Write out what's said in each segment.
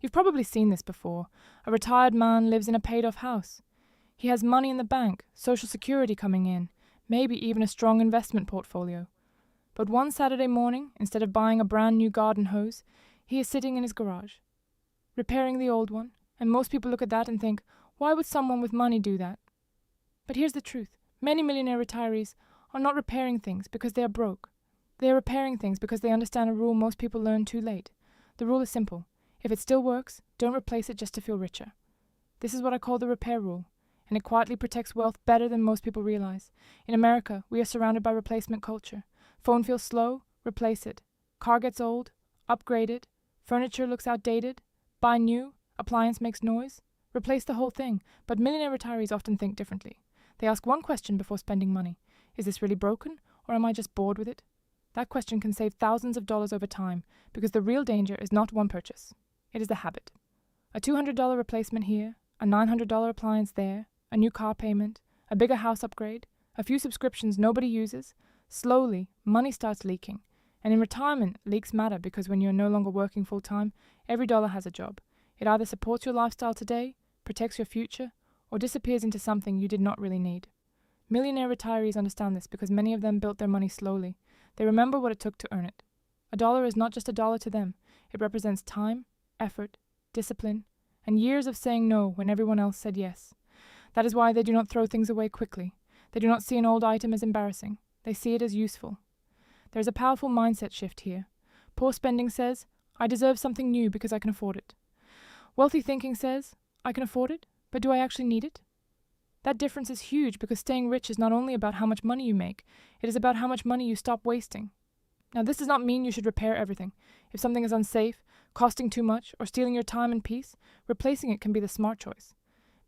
You've probably seen this before. A retired man lives in a paid-off house. He has money in the bank, social security coming in, maybe even a strong investment portfolio. But one Saturday morning, instead of buying a brand new garden hose, he is sitting in his garage, repairing the old one, and most people look at that and think, why would someone with money do that? But here's the truth. Many millionaire retirees are not repairing things because they are broke. They are repairing things because they understand a rule most people learn too late. The rule is simple. If it still works, don't replace it just to feel richer. This is what I call the repair rule, and it quietly protects wealth better than most people realize. In America, we are surrounded by replacement culture. Phone feels slow, replace it. Car gets old, upgrade it. Furniture looks outdated, buy new. Appliance makes noise, replace the whole thing. But millionaire retirees often think differently. They ask one question before spending money. Is this really broken, or am I just bored with it? That question can save thousands of dollars over time, because the real danger is not one purchase. It is the habit. A $200 replacement here, a $900 appliance there, a new car payment, a bigger house upgrade, a few subscriptions nobody uses. Slowly, money starts leaking. And in retirement, leaks matter because when you're no longer working full-time, every dollar has a job. It either supports your lifestyle today, protects your future, or disappears into something you did not really need. Millionaire retirees understand this because many of them built their money slowly. They remember what it took to earn it. A dollar is not just a dollar to them. It represents time, effort, discipline, and years of saying no when everyone else said yes. That is why they do not throw things away quickly. They do not see an old item as embarrassing. They see it as useful. There is a powerful mindset shift here. Poor spending says, I deserve something new because I can afford it. Wealthy thinking says, I can afford it, but do I actually need it? That difference is huge because staying rich is not only about how much money you make, it is about how much money you stop wasting. Now, this does not mean you should repair everything. If something is unsafe, costing too much, or stealing your time and peace, replacing it can be the smart choice.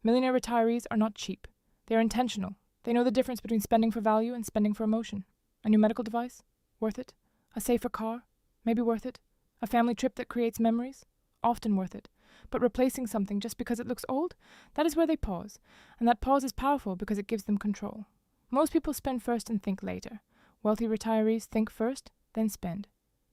Millionaire retirees are not cheap. They are intentional. They know the difference between spending for value and spending for emotion. A new medical device? Worth it. A safer car? Maybe worth it. A family trip that creates memories? Often worth it. But replacing something just because it looks old? That is where they pause. And that pause is powerful because it gives them control. Most people spend first and think later. Wealthy retirees think first, then spend.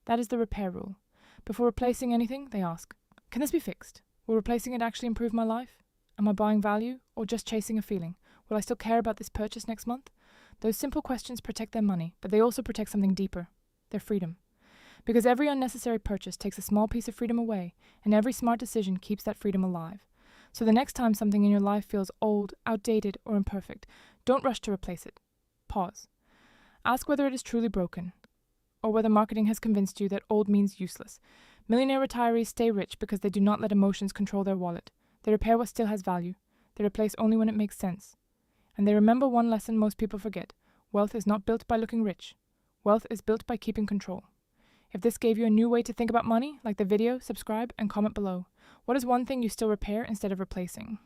That is the repair rule. Before replacing anything, they ask, can this be fixed? Will replacing it actually improve my life? Am I buying value or just chasing a feeling? Will I still care about this purchase next month? Those simple questions protect their money, but they also protect something deeper, their freedom. Because every unnecessary purchase takes a small piece of freedom away, and every smart decision keeps that freedom alive. So the next time something in your life feels old, outdated, or imperfect, don't rush to replace it. Pause. Ask whether it is truly broken, or whether marketing has convinced you that old means useless. Millionaire retirees stay rich because they do not let emotions control their wallet. They repair what still has value. They replace only when it makes sense. And they remember one lesson most people forget. Wealth is not built by looking rich. Wealth is built by keeping control. If this gave you a new way to think about money, like the video, subscribe and comment below. What is one thing you still repair instead of replacing?